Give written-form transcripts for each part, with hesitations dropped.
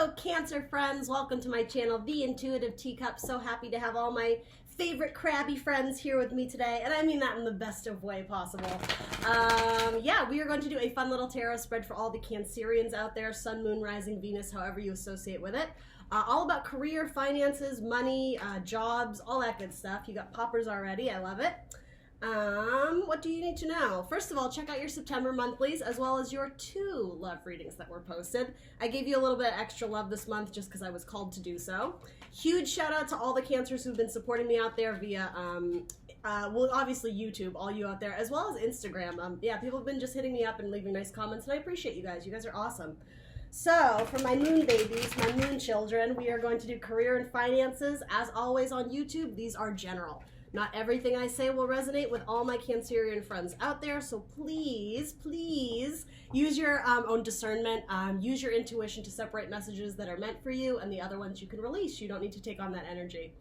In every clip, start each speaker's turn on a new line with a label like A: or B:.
A: Hello, Cancer friends. Welcome to my channel, The Intuitive Teacup. So happy to have all my favorite crabby friends here with me today, and I mean that in the best of way possible. Yeah, we are going to do a fun little tarot spread for all the Cancerians out there, Sun, Moon, Rising, Venus, however you associate with it. All about career, finances, money, jobs, all that good stuff. You got poppers already. I love it. What do you need to know? First of all, check out your September monthlies as well as your 2 love readings that were posted. I gave you a little bit of extra love this month just because I was called to do so. Huge shout out to all the Cancers who've been supporting me out there via, well, obviously YouTube, all you out there, as well as Instagram. Yeah, people have been just hitting me up and leaving nice comments, and I appreciate you guys. You guys are awesome. So, for my moon babies, my moon children, we are going to do career and finances. As always on YouTube, these are general. Not everything I say will resonate with all my Cancerian friends out there, so please, please use your own discernment, use your intuition to separate messages that are meant for you and the other ones you can release. You don't need to take on that energy.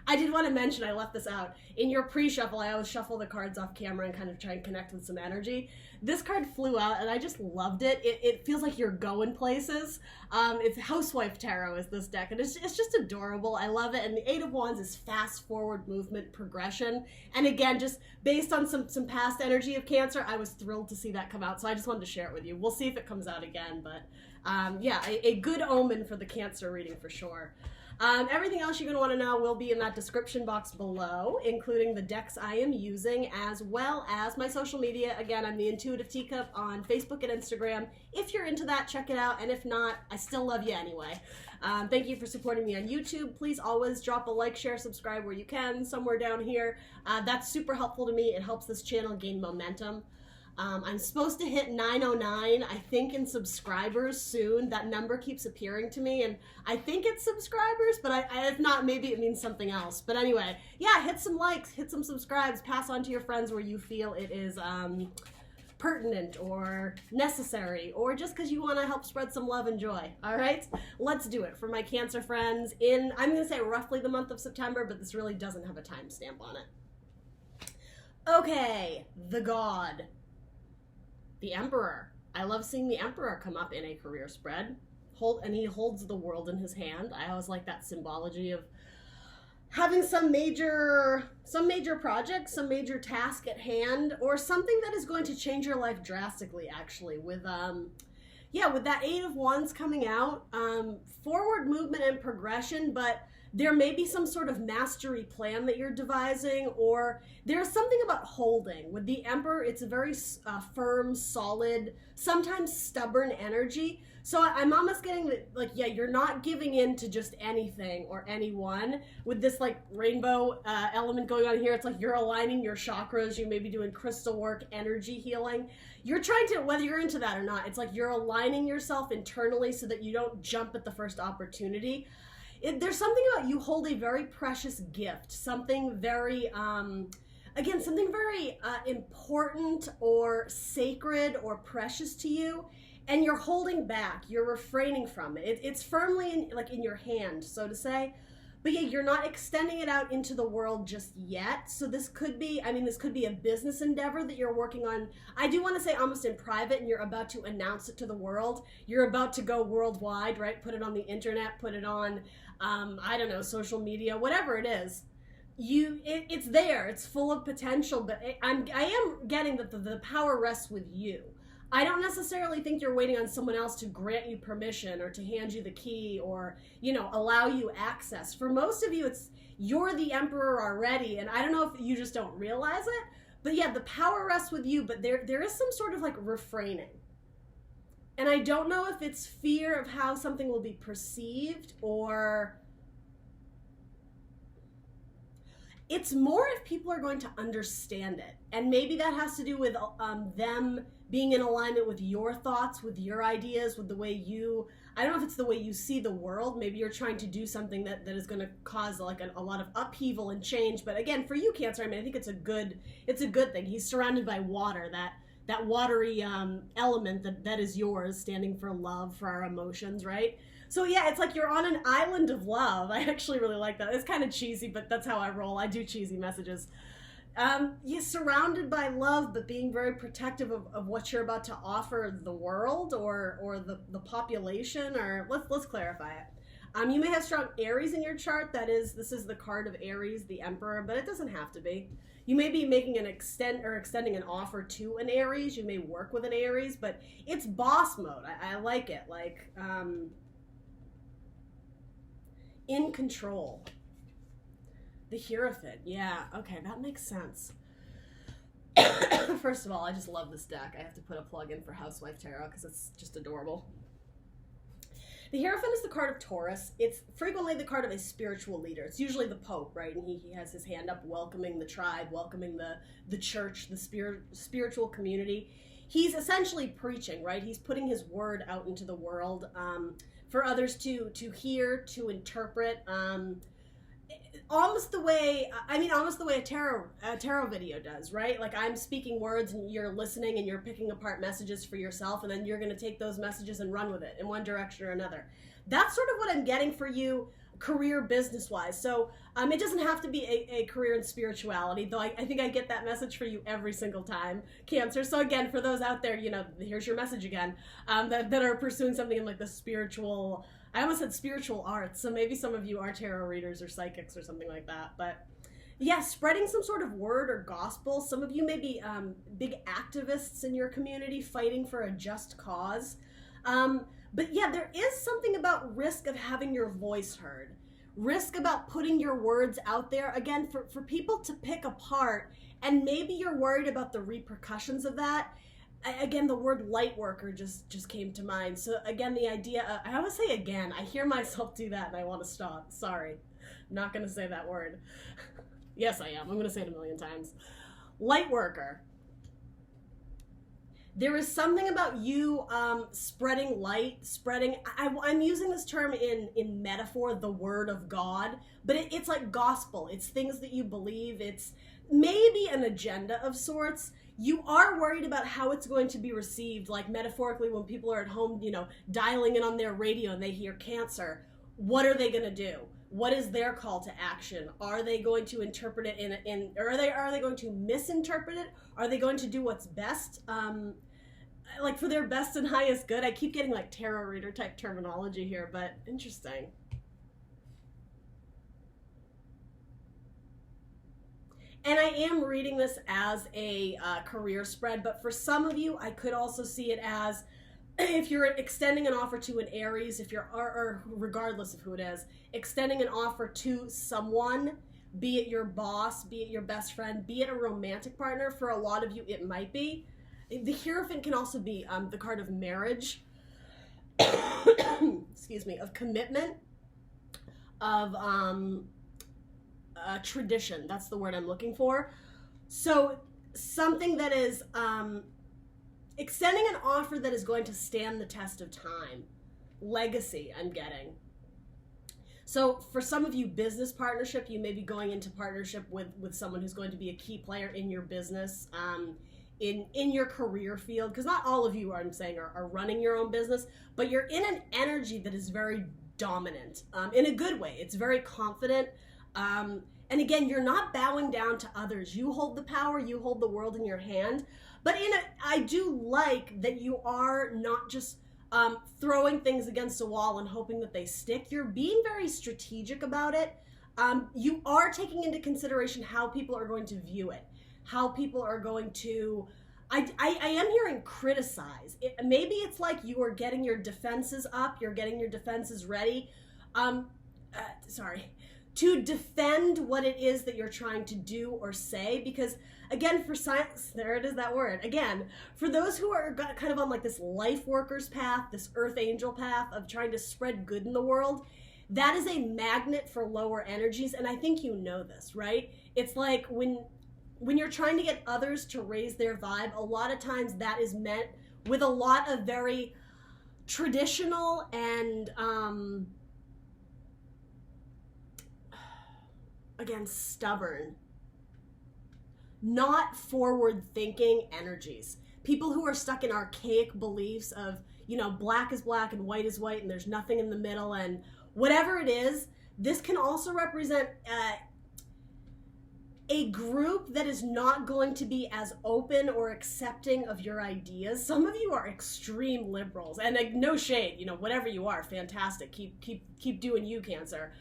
A: I did want to mention, I left this out, in your pre-shuffle, I always shuffle the cards off camera and kind of try and connect with some energy. This card flew out and I just loved it. It feels like you're going places. It's Housewife Tarot is this deck, and it's just adorable. I love it, and the 8 of Wands is fast forward movement progression. And again, just based on some past energy of Cancer, I was thrilled to see that come out, so I just wanted to share it with you. We'll see if it comes out again, but yeah, a good omen for the Cancer reading for sure. Everything else you're going to want to know will be in that description box below, including the decks I am using, as well as my social media. Again, I'm the Intuitive Teacup on Facebook and Instagram. If you're into that, check it out, and if not, I still love you anyway. Thank you for supporting me on YouTube. Please always drop a like, share, subscribe where you can, somewhere down here. That's super helpful to me. It helps this channel gain momentum. I'm supposed to hit 909, I think, in subscribers soon. That number keeps appearing to me, and I think it's subscribers, but if not, maybe it means something else. But anyway, yeah, hit some likes, hit some subscribes, pass on to your friends where you feel it is pertinent or necessary, or just because you want to help spread some love and joy. All right, let's do it for my Cancer friends in, I'm going to say roughly the month of September, but this really doesn't have a timestamp on it. Okay, the God. The Emperor. I love seeing the Emperor come up in a career spread. And he holds the world in his hand. I always like that symbology of having some major project, some major task at hand, or something that is going to change your life drastically, actually. With yeah, with that 8 of Wands coming out, forward movement and progression, but there may be some sort of mastery plan that you're devising, or there's something about holding. With the Emperor, it's a very firm, solid, sometimes stubborn energy. So I'm almost getting that, like, yeah, you're not giving in to just anything or anyone. With this, like, rainbow element going on here, it's like you're aligning your chakras. You may be doing crystal work, energy healing. You're trying to, whether you're into that or not, it's like you're aligning yourself internally so that you don't jump at the first opportunity. There's something about you hold a very precious gift, something very, again, something very important or sacred or precious to you, and you're holding back, you're refraining from it. It's firmly in your hand, so to say, but yeah, you're not extending it out into the world just yet. So this could be, I mean, this could be a business endeavor that you're working on. I do want to say almost in private, and you're about to announce it to the world. You're about to go worldwide, right? Put it on the internet, put it on, I don't know, social media, whatever it is. It's there, it's full of potential, but I am getting that the power rests with you. I don't necessarily think you're waiting on someone else to grant you permission or to hand you the key or, you know, allow you access. For most of you, you're the Emperor already, and I don't know if you just don't realize it, but yeah, the power rests with you, but there is some sort of like refraining. And I don't know if it's fear of how something will be perceived, or it's more if people are going to understand it. And maybe that has to do with them being in alignment with your thoughts, with your ideas, with the way you, I don't know if it's the way you see the world. Maybe you're trying to do something that is going to cause like a lot of upheaval and change. But again, for you, Cancer, I mean, I think it's a good thing. He's surrounded by water, that watery element that is yours, standing for love, for our emotions, right? So yeah, it's like you're on an island of love. I actually really like that. It's kind of cheesy, but that's how I roll. I do cheesy messages. You're surrounded by love, but being very protective of what you're about to offer the world or the population. Or let's clarify it. You may have strong Aries in your chart. This is the card of Aries, the Emperor, but it doesn't have to be. You may be making extending an offer to an Aries. You may work with an Aries, but it's boss mode. I like it. Like, in control. The Hierophant. Yeah, okay, that makes sense. First of all, I just love this deck. I have to put a plug in for Housewife Tarot because it's just adorable. The Hierophant is the card of Taurus. It's frequently the card of a spiritual leader. It's usually the Pope, right? And he has his hand up welcoming the tribe, welcoming the church, the spiritual community. He's essentially preaching, right? He's putting his word out into the world for others to hear, to interpret. Almost the way a tarot video does, right? Like, I'm speaking words and you're listening and you're picking apart messages for yourself, and then you're going to take those messages and run with it in one direction or another. That's sort of what I'm getting for you career business wise. So it doesn't have to be a career in spirituality, though I think I get that message for you every single time, Cancer. So again, for those out there, here's your message again, that are pursuing something in like the spiritual, I almost said spiritual arts, so maybe some of you are tarot readers or psychics or something like that. But yeah, spreading some sort of word or gospel. Some of you may be big activists in your community fighting for a just cause. But yeah, there is something about risk of having your voice heard. Risk about putting your words out there, again, for people to pick apart, and maybe you're worried about the repercussions of that. Again, the word light worker just came to mind. So again, the idea, I always say again, I hear myself do that and I want to stop. Sorry, I'm not going to say that word. Yes, I am. I'm going to say it a million times. Light worker. There is something about you spreading light, I'm using this term in metaphor, the word of God, but it's like gospel. It's things that you believe. It's maybe an agenda of sorts. You are worried about how it's going to be received, like metaphorically when people are at home, dialing in on their radio and they hear cancer. What are they going to do? What is their call to action? Are they going to interpret it or are they going to misinterpret it? Are they going to do what's best? Like for their best and highest good? I keep getting like tarot reader type terminology here, but interesting. And I am reading this as a career spread, but for some of you, I could also see it as if you're extending an offer to an Aries, if you're, or regardless of who it is, extending an offer to someone, be it your boss, be it your best friend, be it a romantic partner. For a lot of you, it might be. The Hierophant can also be the card of marriage, excuse me, of commitment, of tradition. That's the word I'm looking for. So something that is extending an offer that is going to stand the test of time. Legacy, I'm getting. So for some of you, business partnership, you may be going into partnership with someone who's going to be a key player in your business, in your career field, because not all of you, I'm saying, are running your own business, but you're in an energy that is very dominant, in a good way. It's very confident. And again, you're not bowing down to others. You hold the power, you hold the world in your hand. But I do like that you are not just throwing things against a wall and hoping that they stick. You're being very strategic about it. You are taking into consideration how people are going to view it, how people are going to, I am hearing criticize. Maybe it's like you are getting your defenses up, you're getting your defenses ready. To defend what it is that you're trying to do or say, because again, for science, there it is, that word. Again, for those who are kind of on like this life workers path, this earth angel path of trying to spread good in the world, that is a magnet for lower energies. And I think you know this, right? It's like when you're trying to get others to raise their vibe, a lot of times that is meant with a lot of very traditional and, again, stubborn, not forward-thinking energies. People who are stuck in archaic beliefs of, black is black and white is white and there's nothing in the middle and whatever it is. This can also represent a group that is not going to be as open or accepting of your ideas. Some of you are extreme liberals, and like, no shade, you know, whatever you are, fantastic. Keep doing you, Cancer.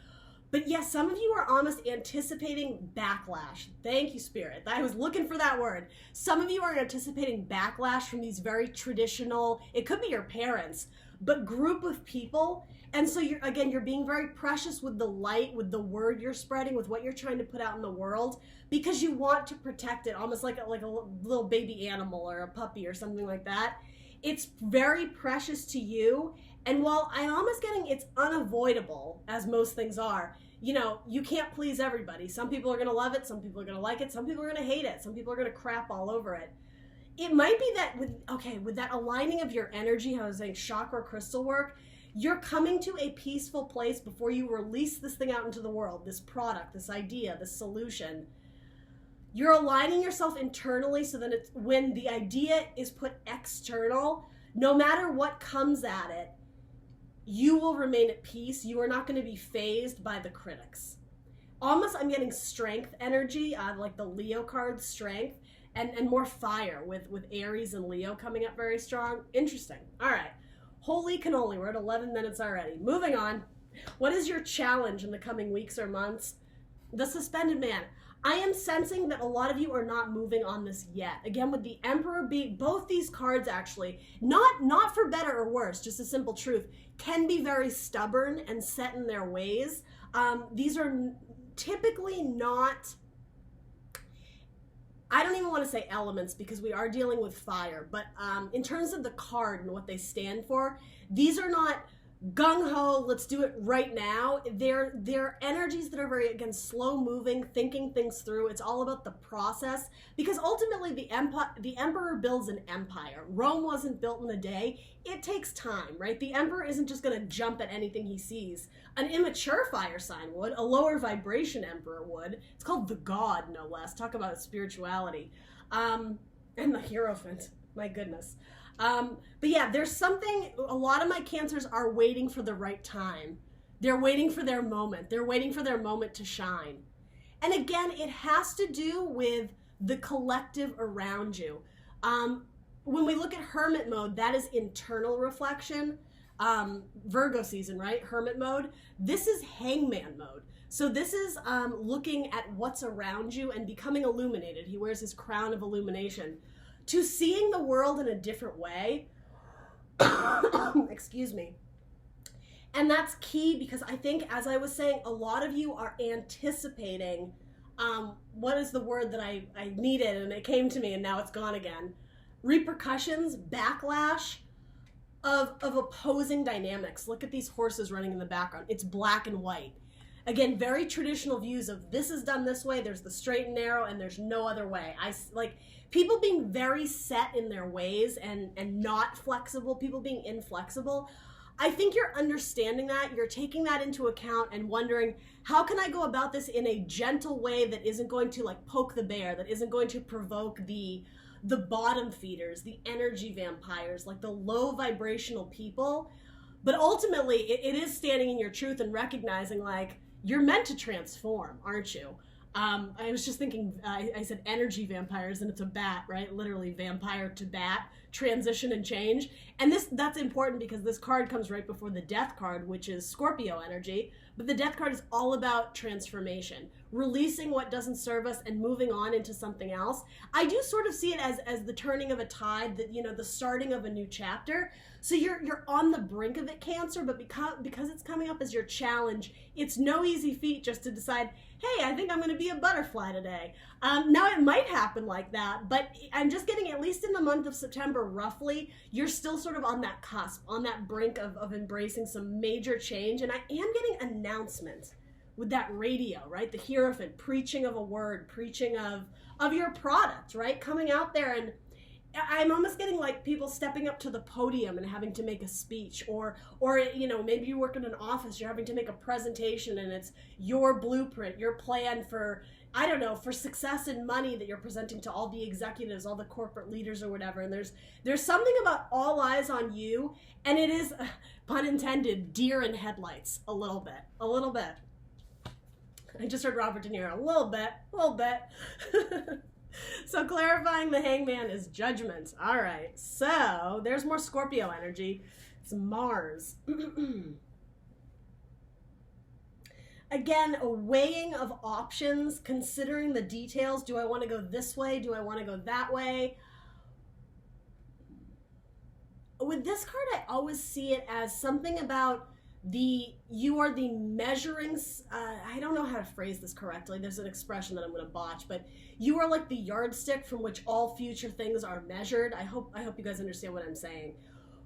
A: But yes, some of you are almost anticipating backlash. Thank you, Spirit. I was looking for that word. Some of you are anticipating backlash from these very traditional, it could be your parents, but group of people. And so you're being very precious with the light, with the word you're spreading, with what you're trying to put out in the world, because you want to protect it, almost like a little baby animal or a puppy or something like that. It's very precious to you. And while I'm almost getting it's unavoidable, as most things are, you know, you can't please everybody. Some people are going to love it. Some people are going to like it. Some people are going to hate it. Some people are going to crap all over it. It might be that with that aligning of your energy, how I was saying chakra crystal work, you're coming to a peaceful place before you release this thing out into the world, this product, this idea, this solution. You're aligning yourself internally so that it's, when the idea is put external, no matter what comes at it, you will remain at peace. You are not going to be fazed by the critics. Almost I'm getting strength energy, like the Leo card, strength, and more fire with Aries and Leo coming up very strong. Interesting. All right. Holy cannoli, we're at 11 minutes already. Moving on. What is your challenge in the coming weeks or months? The Suspended Man. I am sensing that a lot of you are not moving on this yet. Again, with the Emperor being, both these cards actually, not for better or worse, just a simple truth, can be very stubborn and set in their ways. These are typically not, I don't even want to say elements because we are dealing with fire, but in terms of the card and what they stand for, these are not gung-ho, let's do it right now. They're energies that are very, again, slow-moving, thinking things through. It's all about the process, because ultimately the emperor builds an empire. Rome wasn't built in a day. It takes time, right? The emperor isn't just going to jump at anything he sees. An immature fire sign would. A lower vibration emperor would. It's called the god, no less. Talk about spirituality. And the Hierophant. My goodness. But yeah, there's something, a lot of my Cancers are waiting for the right time. They're waiting for their moment. They're waiting for their moment to shine. And again, it has to do with the collective around you. When we look at Hermit mode, that is internal reflection. Virgo season, right? Hermit mode. This is Hangman mode. So this is looking at what's around you and becoming illuminated. He wears his crown of illumination. To seeing the world in a different way. Excuse me. And that's key, because I think, as I was saying, a lot of you are anticipating, what is the word that I needed and it came to me and now it's gone again. Repercussions, backlash of opposing dynamics. Look at these horses running in the background. It's black and white. Again, very traditional views of this is done this way, there's the straight and narrow, and there's no other way. Like people being very set in their ways and not flexible, people being inflexible. I think you're understanding that, you're taking that into account and wondering, how can I go about this in a gentle way that isn't going to like poke the bear, that isn't going to provoke the bottom feeders, the energy vampires, like the low vibrational people. But ultimately, it is standing in your truth and recognizing, like, you're meant to transform, aren't you? I was just thinking, I said energy vampires, and it's a bat, right? Literally vampire to bat, transition and change. And that's important because this card comes right before the death card, which is Scorpio energy. But the death card is all about transformation, releasing what doesn't serve us and moving on into something else. I do sort of see it as the turning of a tide, that, you know, the starting of a new chapter. So you're on the brink of it, Cancer, but because it's coming up as your challenge, it's no easy feat just to decide, hey, I think I'm going to be a butterfly today. Now, it might happen like that, but I'm just getting, at least in the month of September, roughly, you're still sort of on that cusp, on that brink of embracing some major change. And I am getting announcements with that radio, right? The Hierophant, preaching of a word, preaching of your product, right? Coming out there, and I'm almost getting like people stepping up to the podium and having to make a speech, or you know, maybe you work in an office, you're having to make a presentation, and it's your blueprint, your plan for, I don't know, for success and money that you're presenting to all the executives, all the corporate leaders or whatever. And there's something about all eyes on you, and it is, pun intended, deer in headlights a little bit. I just heard Robert De Niro, a little bit. So clarifying the Hangman is judgment. All right, so there's more Scorpio energy. It's Mars. Again, a weighing of options, considering the details. Do I want to go this way? Do I want to go that way? With this card, I always see it as something about you are the measuring, I don't know how to phrase this correctly. There's an expression that I'm going to botch, but you are like the yardstick from which all future things are measured. I hope you guys understand what I'm saying.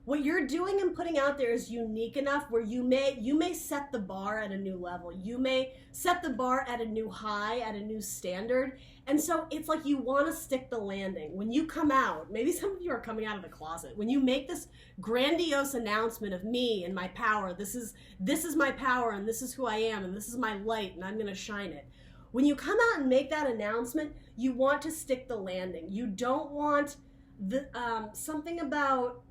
A: What you're doing and putting out there is unique enough where you may set the bar at a new level. You may set the bar at a new high, at a new standard. And so it's like you want to stick the landing. When you come out, maybe some of you are coming out of the closet. When you make this grandiose announcement of me and my power, this is my power and this is who I am and this is my light and I'm going to shine it. When you come out and make that announcement, you want to stick the landing. You don't want something about...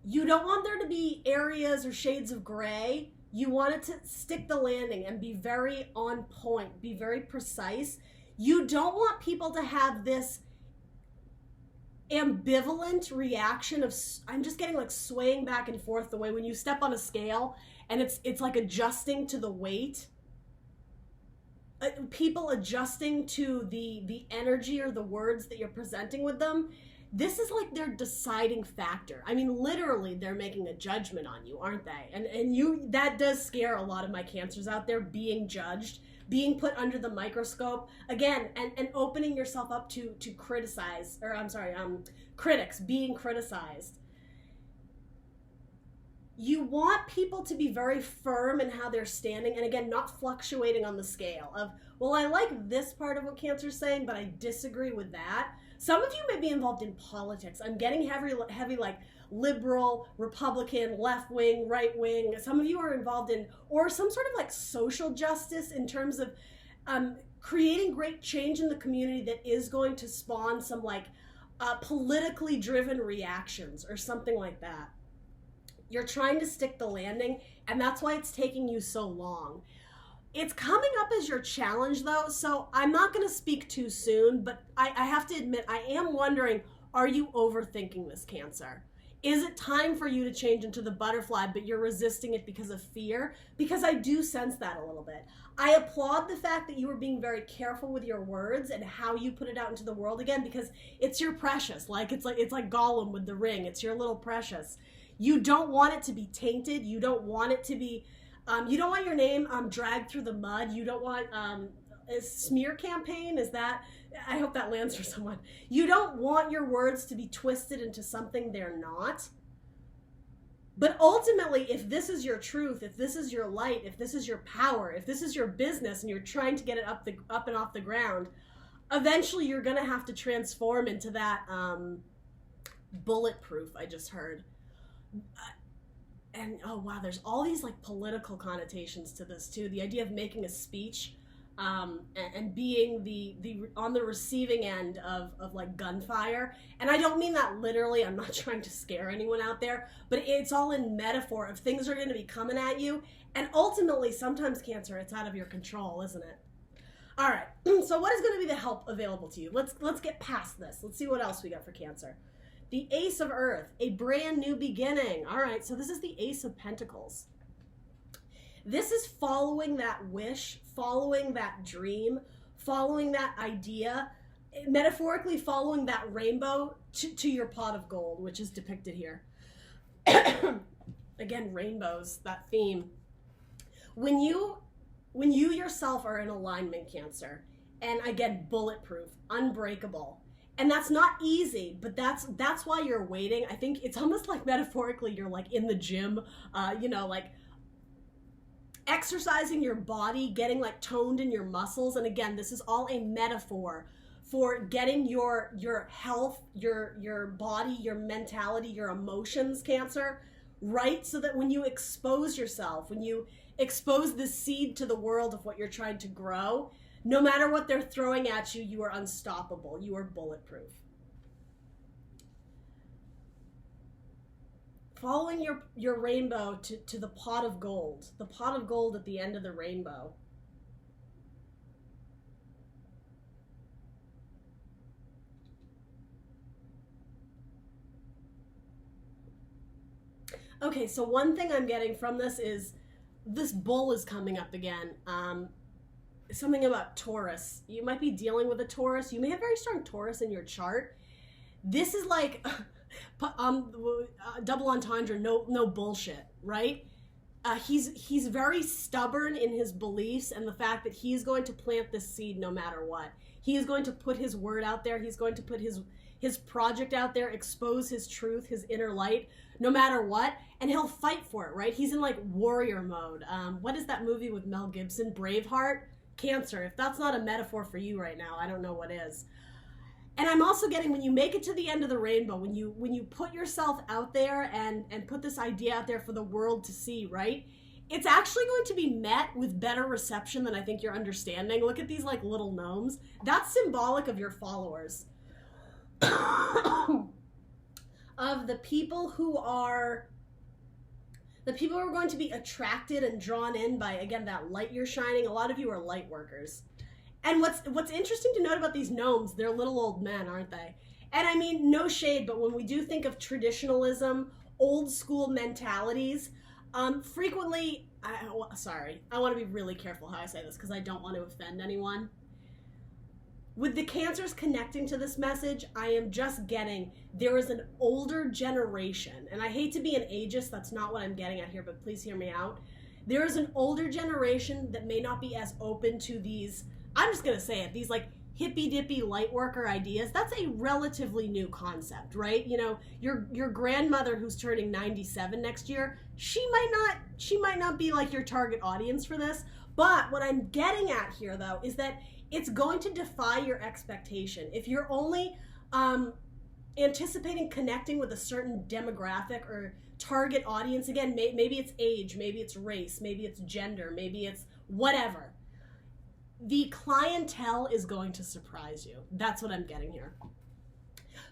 A: You don't want there to be areas or shades of gray. You want it to stick the landing and be very on point, be very precise. You don't want people to have this ambivalent reaction of, I'm just getting like swaying back and forth the way when you step on a scale and it's like adjusting to the weight. People adjusting to the energy or the words that you're presenting with them. This is like their deciding factor. I mean, literally, they're making a judgment on you, aren't they? And that does scare a lot of my Cancers out there, being judged, being put under the microscope. Again, and opening yourself up to criticize, or I'm sorry, critics, being criticized. You want people to be very firm in how they're standing, and again, not fluctuating on the scale of, well, I like this part of what Cancer's saying, but I disagree with that. Some of you may be involved in politics. I'm getting heavy like liberal, Republican, left wing, right wing. Some of you are involved in, or some sort of like social justice in terms of creating great change in the community that is going to spawn some like politically driven reactions or something like that. You're trying to stick the landing, and that's why it's taking you so long. It's coming up as your challenge, though, so I'm not going to speak too soon, but I have to admit, I am wondering, are you overthinking this, Cancer? Is it time for you to change into the butterfly, but you're resisting it because of fear? Because I do sense that a little bit. I applaud the fact that you are being very careful with your words and how you put it out into the world again, because it's your precious. It's like Gollum with the ring. It's your little precious. You don't want it to be tainted. You don't want it to be... you don't want your name dragged through the mud. You don't want a smear campaign. Is that... I hope that lands for someone. You don't want your words to be twisted into something they're not. But ultimately, if this is your truth, if this is your light, if this is your power, if this is your business and you're trying to get it up and off the ground, eventually you're going to have to transform into that bulletproof, I just heard. And oh wow, there's all these like political connotations to this too. The idea of making a speech and being the on the receiving end of like gunfire. And I don't mean that literally. I'm not trying to scare anyone out there, but it's all in metaphor of things are going to be coming at you. And ultimately, sometimes, Cancer, it's out of your control, isn't it? All right. So what is going to be the help available to you? Let's get past this. Let's see what else we got for Cancer. The Ace of Earth, a brand new beginning. All right, so this is the Ace of Pentacles. This is following that wish, following that dream, following that idea, metaphorically following that rainbow to your pot of gold, which is depicted here. Again, rainbows, that theme. When you yourself are in alignment, Cancer, and again, bulletproof, unbreakable, and that's not easy, but that's why you're waiting. I think it's almost like metaphorically you're like in the gym, like exercising your body, getting like toned in your muscles. And again, this is all a metaphor for getting your health, your body, your mentality, your emotions, Cancer, right? So that when you expose yourself, when you expose the seed to the world of what you're trying to grow, no matter what they're throwing at you, you are unstoppable. You are bulletproof. following your rainbow to the pot of gold. The pot of gold at the end of the rainbow. Okay, so one thing I'm getting from this is this bull is coming up again. Something about Taurus. You might be dealing with a Taurus. You may have very strong Taurus in your chart. This is like double entendre, no bullshit, right? He's very stubborn in his beliefs and the fact that he's going to plant this seed no matter what. He is going to put his word out there. He's going to put his project out there, expose his truth, his inner light, no matter what, and he'll fight for it, right? He's in like warrior mode. What is that movie with Mel Gibson, Braveheart? Cancer. If that's not a metaphor for you right now, I don't know what is. And I'm also getting, when you make it to the end of the rainbow, when you put yourself out there and put this idea out there for the world to see, right? It's actually going to be met with better reception than I think you're understanding. Look at these like little gnomes. That's symbolic of your followers. Of the people who are going to be attracted and drawn in by, again, that light you're shining. A lot of you are light workers. And what's interesting to note about these gnomes, they're little old men, aren't they? And I mean, no shade, but when we do think of traditionalism, old school mentalities, frequently, I want to be really careful how I say this because I don't want to offend anyone. With the Cancers connecting to this message, I am just getting, there is an older generation, and I hate to be an ageist, that's not what I'm getting at here, but please hear me out. There is an older generation that may not be as open to these, I'm just going to say it, these like hippy-dippy light worker ideas. That's a relatively new concept, right? You know, your grandmother who's turning 97 next year, she might not be like your target audience for this. But what I'm getting at here, though, is that it's going to defy your expectation. If you're only anticipating connecting with a certain demographic or target audience, again, maybe it's age, maybe it's race, maybe it's gender, maybe it's whatever, the clientele is going to surprise you. That's what I'm getting here.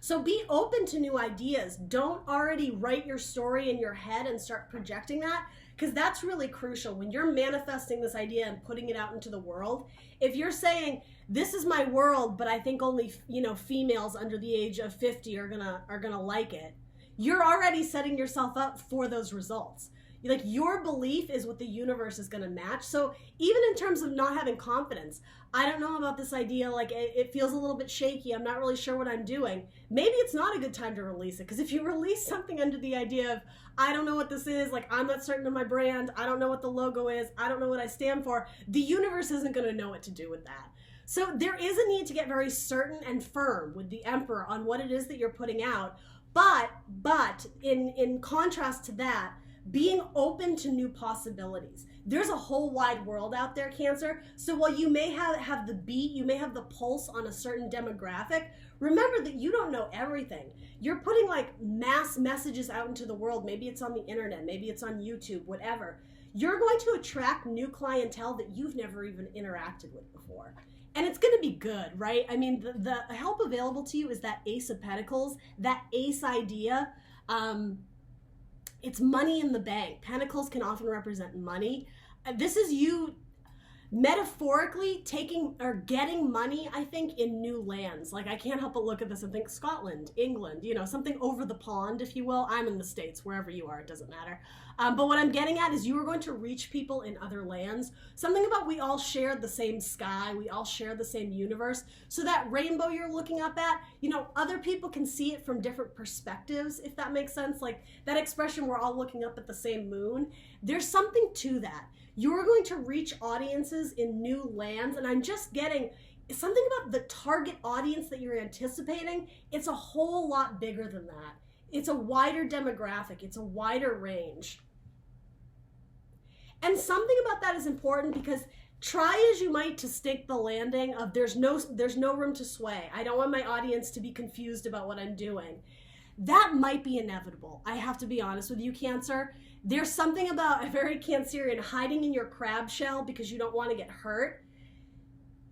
A: So be open to new ideas. Don't already write your story in your head and start projecting that, because that's really crucial. When you're manifesting this idea and putting it out into the world, if you're saying, this is my world, but I think only, females under the age of 50 are gonna like it, you're already setting yourself up for those results. Like, your belief is what the universe is going to match. So even in terms of not having confidence, I don't know about this idea, like it feels a little bit shaky, I'm not really sure what I'm doing. Maybe it's not a good time to release it, because if you release something under the idea of, I don't know what this is, like I'm not certain of my brand, I don't know what the logo is, I don't know what I stand for, the universe isn't going to know what to do with that. So there is a need to get very certain and firm with the Emperor on what it is that you're putting out. But in contrast to that, being open to new possibilities. There's a whole wide world out there, Cancer. So while you may have the beat, you may have the pulse on a certain demographic, remember that you don't know everything. You're putting like mass messages out into the world. Maybe it's on the internet, maybe it's on YouTube, whatever. You're going to attract new clientele that you've never even interacted with before. And it's going to be good, right? I mean, the help available to you is that Ace of Pentacles, that ace idea. It's money in the bank. Pentacles can often represent money. This is you metaphorically taking or getting money, I think, in new lands. Like, I can't help but look at this and think Scotland, England, something over the pond, if you will. I'm in the States, wherever you are, it doesn't matter. But what I'm getting at is you are going to reach people in other lands. Something about we all share the same sky, we all share the same universe. So that rainbow you're looking up at, other people can see it from different perspectives, if that makes sense. Like that expression, we're all looking up at the same moon. There's something to that. You're going to reach audiences in new lands, and I'm just getting something about the target audience that you're anticipating. It's a whole lot bigger than that. It's a wider demographic. It's a wider range. And something about that is important, because try as you might to stake the landing of there's no room to sway. I don't want my audience to be confused about what I'm doing. That might be inevitable. I have to be honest with you, Cancer. There's something about a very Cancerian hiding in your crab shell because you don't want to get hurt.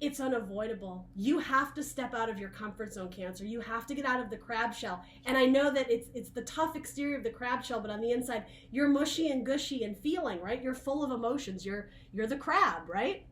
A: it's unavoidable. You have to step out of your comfort zone, Cancer. You have to get out of the crab shell. And I know that it's the tough exterior of the crab shell, but on the inside, you're mushy and gushy and feeling, right? You're full of emotions. You're the crab, right?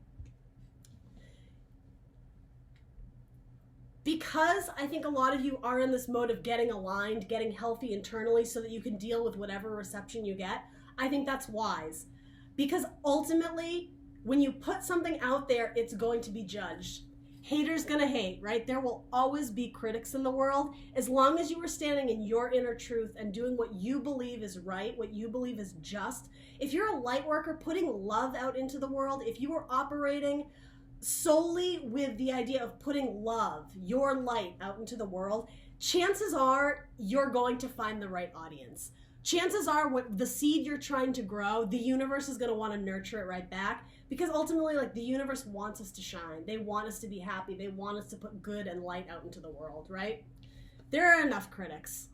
A: Because I think a lot of you are in this mode of getting aligned, getting healthy internally so that you can deal with whatever reception you get, I think that's wise. Because ultimately, when you put something out there, it's going to be judged. Haters gonna hate, right? There will always be critics in the world. As long as you are standing in your inner truth and doing what you believe is right, what you believe is just. If you're a light worker putting love out into the world, if you are operating solely with the idea of putting love, your light out into the world, chances are you're going to find the right audience. Chances are what the seed you're trying to grow, the universe is going to want to nurture it right back, because ultimately, like, the universe wants us to shine. They want us to be happy. They want us to put good and light out into the world, right? There are enough critics.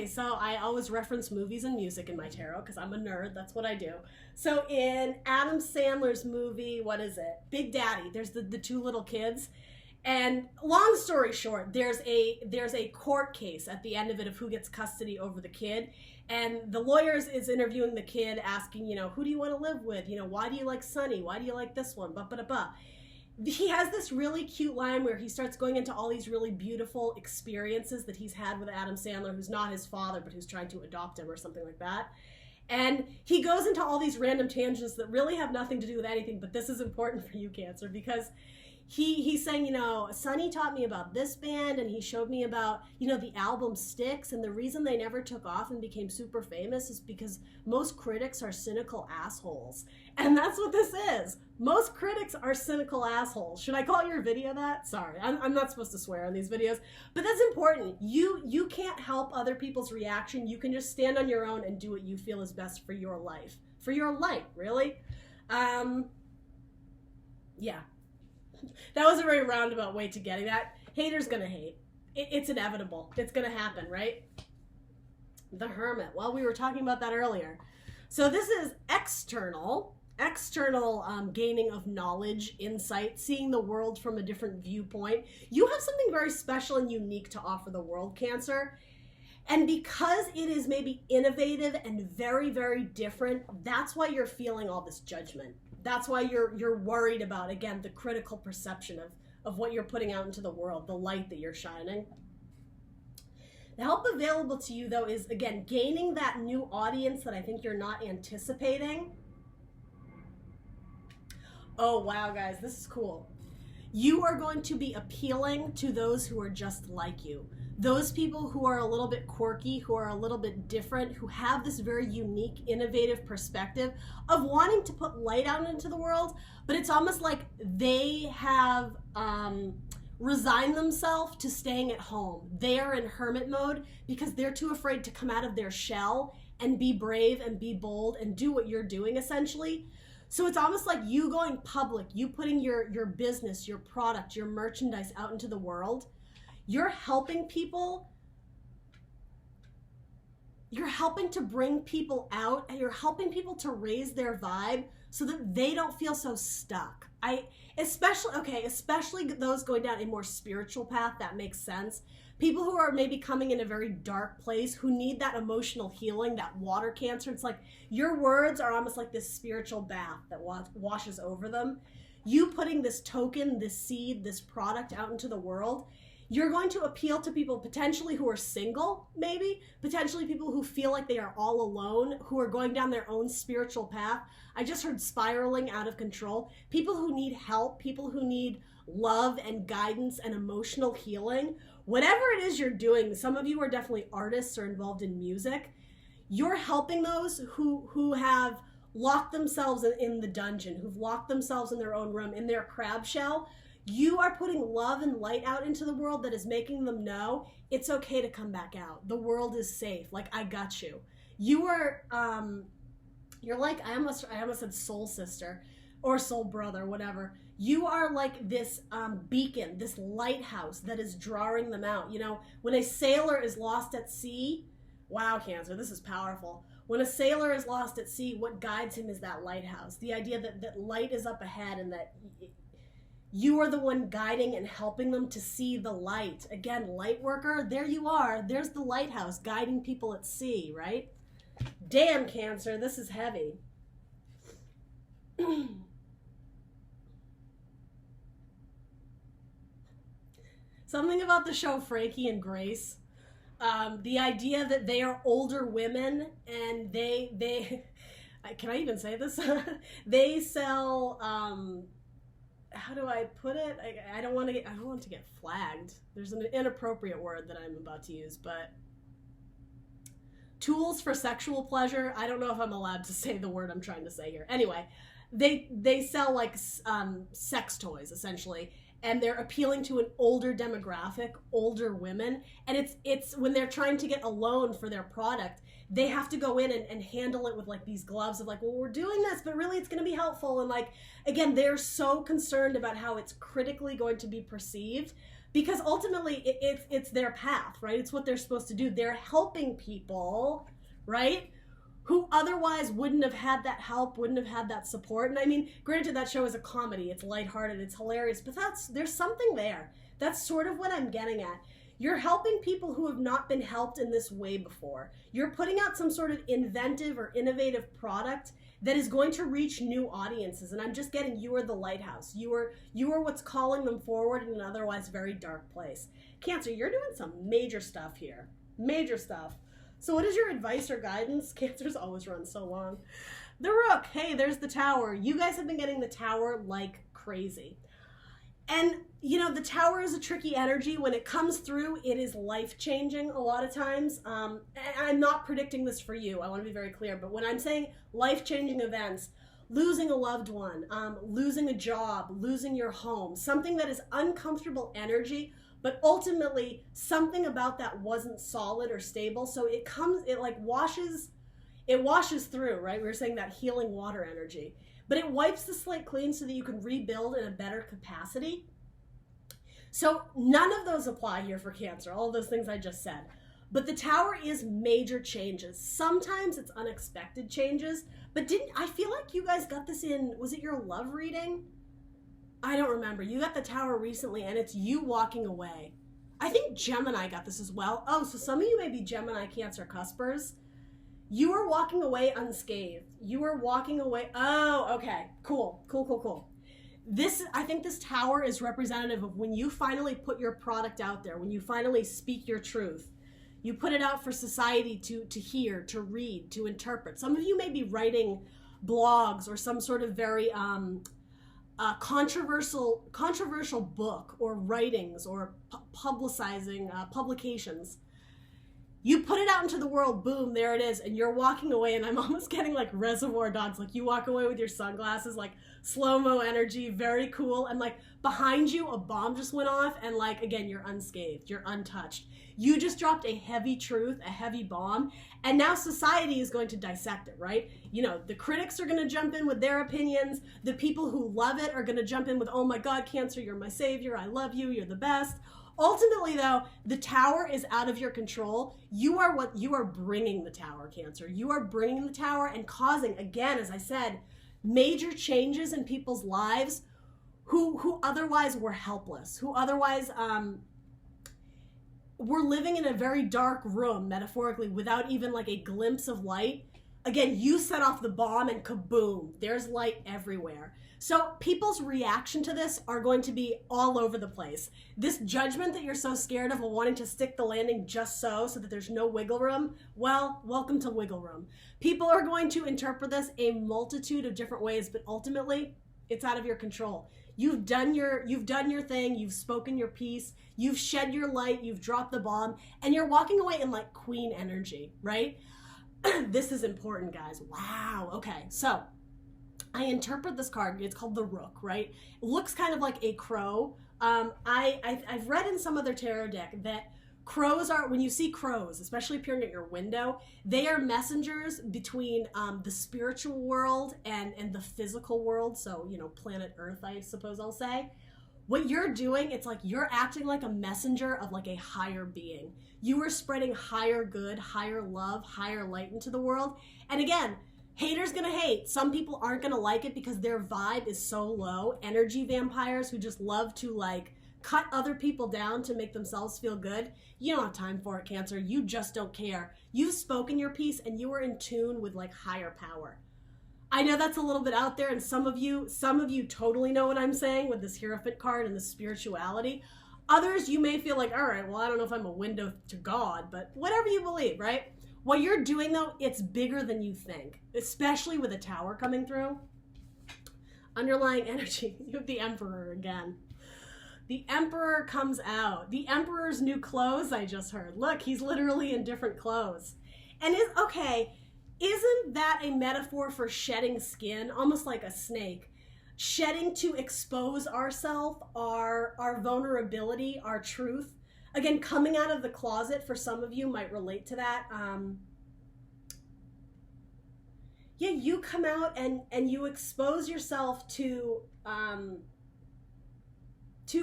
A: So I always reference movies and music in my tarot because I'm a nerd. That's what I do. So in Adam Sandler's movie, what is it? Big Daddy. There's the two little kids. And long story short, there's a court case at the end of it of who gets custody over the kid. And the lawyer is interviewing the kid, asking, who do you want to live with? Why do you like Sonny? Why do you like this one? He has this really cute line where he starts going into all these really beautiful experiences that he's had with Adam Sandler, who's not his father, but who's trying to adopt him or something like that. And he goes into all these random tangents that really have nothing to do with anything, but this is important for you, Cancer, because he's saying, Sonny taught me about this band, and he showed me about, the album Styx, and the reason they never took off and became super famous is because most critics are cynical assholes. And that's what this is. Most critics are cynical assholes. Should I call your video that? Sorry, I'm not supposed to swear on these videos, but that's important. You can't help other people's reaction. You can just stand on your own and do what you feel is best for your life. For your light, really. Yeah. That was a very roundabout way to getting that. Haters gonna hate. It's inevitable. It's gonna happen, right? The Hermit. Well, we were talking about that earlier. So this is external gaining of knowledge, insight, seeing the world from a different viewpoint. You have something very special and unique to offer the world, Cancer. And because it is maybe innovative and very, very different, that's why you're feeling all this judgment. That's why you're worried about, again, the critical perception of what you're putting out into the world, the light that you're shining. The help available to you, though, is, again, gaining that new audience that I think you're not anticipating. Oh, wow, guys, this is cool. You are going to be appealing to those who are just like you. Those people who are a little bit quirky, who are a little bit different, who have this very unique, innovative perspective of wanting to put light out into the world, but it's almost like they have resigned themselves to staying at home. They are in hermit mode because they're too afraid to come out of their shell and be brave and be bold and do what you're doing, essentially. So it's almost like you going public, you putting your business, your product, your merchandise out into the world. You're helping people. You're helping to bring people out, and you're helping people to raise their vibe so that they don't feel so stuck. Especially those going down a more spiritual path, that makes sense. People who are maybe coming in a very dark place, who need that emotional healing, that water, Cancer. It's like your words are almost like this spiritual bath that washes over them. You putting this token, this seed, this product out into the world, you're going to appeal to people potentially who are single, maybe, potentially people who feel like they are all alone, who are going down their own spiritual path. I just heard spiraling out of control. People who need help, people who need love and guidance and emotional healing. Whatever it is you're doing, some of you are definitely artists or involved in music. You're helping those who have locked themselves in the dungeon, who've locked themselves in their own room, in their crab shell. You are putting love and light out into the world that is making them know it's okay to come back out. The world is safe. Like, I got you. You are, you're like, I almost said soul sister or soul brother, whatever. You are like this beacon, this lighthouse that is drawing them out. When a sailor is lost at sea, wow, Cancer, this is powerful. When a sailor is lost at sea, what guides him is that lighthouse. The idea that light is up ahead and that you are the one guiding and helping them to see the light. Again, light worker, there you are. There's the lighthouse guiding people at sea, right? Damn, Cancer, this is heavy. Something about the show Frankie and Grace. The idea that they are older women and they can I even say this? They sell, how do I put it? I don't want to get flagged. There's an inappropriate word that I'm about to use, but tools for sexual pleasure. I don't know if I'm allowed to say the word I'm trying to say here. Anyway, they sell like sex toys essentially, and they're appealing to an older demographic, older women, and it's when they're trying to get a loan for their product, they have to go in and handle it with like these gloves of like, well, we're doing this, but really it's going to be helpful. And like, again, they're so concerned about how it's critically going to be perceived, because ultimately it's their path, right? It's what they're supposed to do. They're helping people, right, who otherwise wouldn't have had that help, wouldn't have had that support. And I mean, granted, that show is a comedy. It's lighthearted, it's hilarious, but there's something there. That's sort of what I'm getting at. You're helping people who have not been helped in this way before. You're putting out some sort of inventive or innovative product that is going to reach new audiences. And I'm just getting, you are the lighthouse. You are what's calling them forward in an otherwise very dark place. Cancer, you're doing some major stuff here. Major stuff. So what is your advice or guidance? Cancer's always run so long. The Rook. Hey, there's the Tower. You guys have been getting the Tower like crazy. And, you know, the Tower is a tricky energy. When it comes through, it is life-changing a lot of times. And I'm not predicting this for you. I want to be very clear. But when I'm saying life-changing events, losing a loved one, losing a job, losing your home, something that is uncomfortable energy, but ultimately something about that wasn't solid or stable. So it washes through, right? We were saying that healing water energy. But it wipes the slate clean so that you can rebuild in a better capacity. So none of those apply here for Cancer, all of those things I just said. But the Tower is major changes. Sometimes it's unexpected changes, but I feel like you guys got this in, was it your love reading? I don't remember. You got the Tower recently and it's you walking away. I think Gemini got this as well. Oh, so some of you may be Gemini, Cancer, Cuspers. You are walking away unscathed. You are walking away. Oh, okay. Cool. I think this Tower is representative of when you finally put your product out there, when you finally speak your truth. You put it out for society to hear, to read, to interpret. Some of you may be writing blogs or some sort of very controversial book or writings or publicizing publications. You put it out into the world, boom, there it is, and you're walking away, and I'm almost getting like Reservoir Dogs, like you walk away with your sunglasses, like slow-mo energy, very cool, and like behind you, a bomb just went off, and like, again, you're unscathed, you're untouched. You just dropped a heavy truth, a heavy bomb, and now society is going to dissect it, right? You know, the critics are going to jump in with their opinions, the people who love it are going to jump in with, oh my God, Cancer, you're my savior, I love you, you're the best. Ultimately, though, the Tower is out of your control. You are bringing the Tower, Cancer. You are bringing the Tower and causing, again, as I said, major changes in people's lives who otherwise were helpless, who otherwise were living in a very dark room, metaphorically, without even like a glimpse of light. Again, you set off the bomb and kaboom, there's light everywhere. So people's reaction to this are going to be all over the place. This judgment that you're so scared of wanting to stick the landing just so that there's no wiggle room, well, welcome to wiggle room. People are going to interpret this a multitude of different ways, but ultimately, it's out of your control. You've done your thing, you've spoken your piece, you've shed your light, you've dropped the bomb, and you're walking away in like queen energy, right? This is important, guys. Wow. Okay, so I interpret this card. It's called the Rook, right? It looks kind of like a crow. I've read in some other tarot deck that crows are, when you see crows, especially appearing at your window, they are messengers between the spiritual world and the physical world. So, you know, planet Earth, I suppose I'll say. What you're doing, it's like you're acting like a messenger of like a higher being. You are spreading higher good, higher love, higher light into the world. And again, haters gonna hate. Some people aren't gonna like it because their vibe is so low. Energy vampires who just love to like cut other people down to make themselves feel good. You don't have time for it, Cancer. You just don't care. You've spoken your piece and you are in tune with like higher power. I know that's a little bit out there, and some of you totally know what I'm saying with this Hierophant card and the spirituality. Others, you may feel like, all right, well, I don't know if I'm a window to God, but whatever you believe, right? What you're doing, though, it's bigger than you think, especially with a tower coming through. Underlying energy, you have the Emperor again. The Emperor comes out. The Emperor's new clothes, I just heard. Look, he's literally in different clothes. And isn't that a metaphor for shedding skin, almost like a snake? Shedding to expose ourselves, our vulnerability, our truth. Again, coming out of the closet for some of you might relate to that. Yeah, you come out and you expose yourself to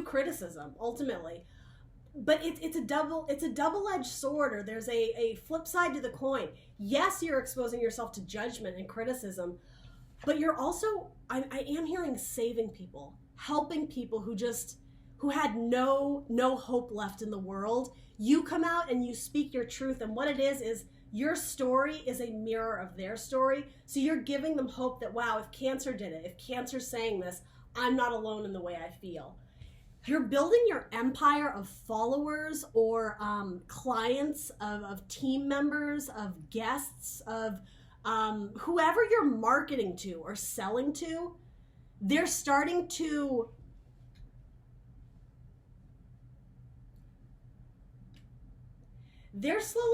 A: criticism, ultimately. But it's a double-edged sword, or there's a flip side to the coin. Yes, you're exposing yourself to judgment and criticism, but you're also, I am hearing, saving people, helping people who had no hope left in the world. You come out and you speak your truth, and what it is your story is a mirror of their story. So you're giving them hope that, wow, if Cancer did it, if Cancer's saying this, I'm not alone in the way I feel. You're building your empire of followers or clients, of team members, of guests, of whoever you're marketing to or selling to. They're slowly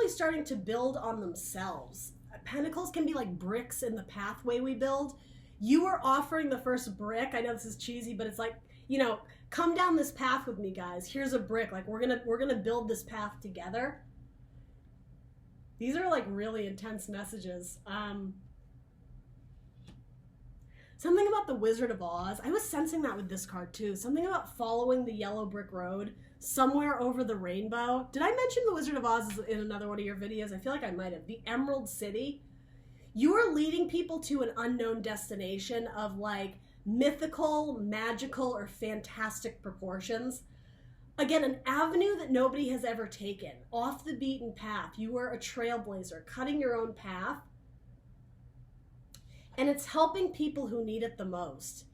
A: starting to build on themselves. Pentacles can be like bricks in the pathway we build. You are offering the first brick. I know this is cheesy, but it's like, come down this path with me, guys. Here's a brick. Like, we're gonna build this path together. These are like really intense messages. Something about the Wizard of Oz. I was sensing that with this card too. Something about following the yellow brick road somewhere over the rainbow. Did I mention the Wizard of Oz in another one of your videos? I feel like I might have. The Emerald City. You are leading people to an unknown destination of like mythical, magical, or fantastic proportions. Again, an avenue that nobody has ever taken. Off the beaten path. You are a trailblazer, cutting your own path. And it's helping people who need it the most.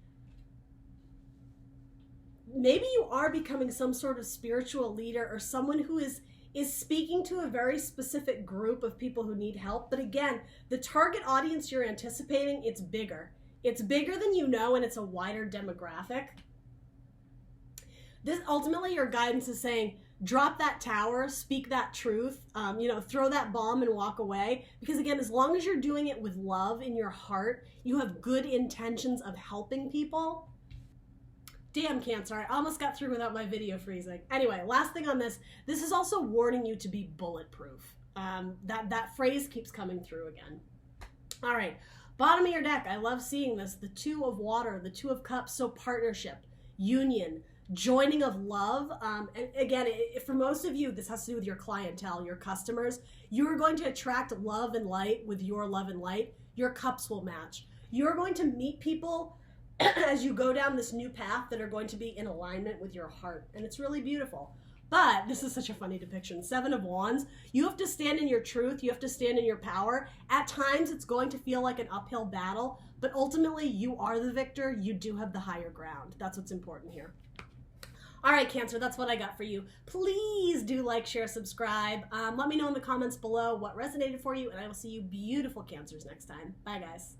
A: Maybe you are becoming some sort of spiritual leader or someone who is speaking to a very specific group of people who need help. But again, the target audience you're anticipating, it's bigger. It's bigger than you know, and it's a wider demographic. This ultimately, your guidance is saying, drop that tower, speak that truth, throw that bomb and walk away. Because again, as long as you're doing it with love in your heart, you have good intentions of helping people. Damn, Cancer, I almost got through without my video freezing. Anyway, last thing on this is also warning you to be bulletproof. That phrase keeps coming through again. All right, bottom of your deck, I love seeing this. The Two of Water, the Two of Cups, so partnership, union, joining of love. And again, for most of you, this has to do with your clientele, your customers. You are going to attract love and light with your love and light. Your cups will match. You're going to meet people as you go down this new path that are going to be in alignment with your heart. And it's really beautiful. But this is such a funny depiction. Seven of Wands. You have to stand in your truth. You have to stand in your power. At times, it's going to feel like an uphill battle. But ultimately, you are the victor. You do have the higher ground. That's what's important here. All right, Cancer, that's what I got for you. Please do like, share, subscribe. Let me know in the comments below what resonated for you, and I will see you beautiful Cancers next time. Bye, guys.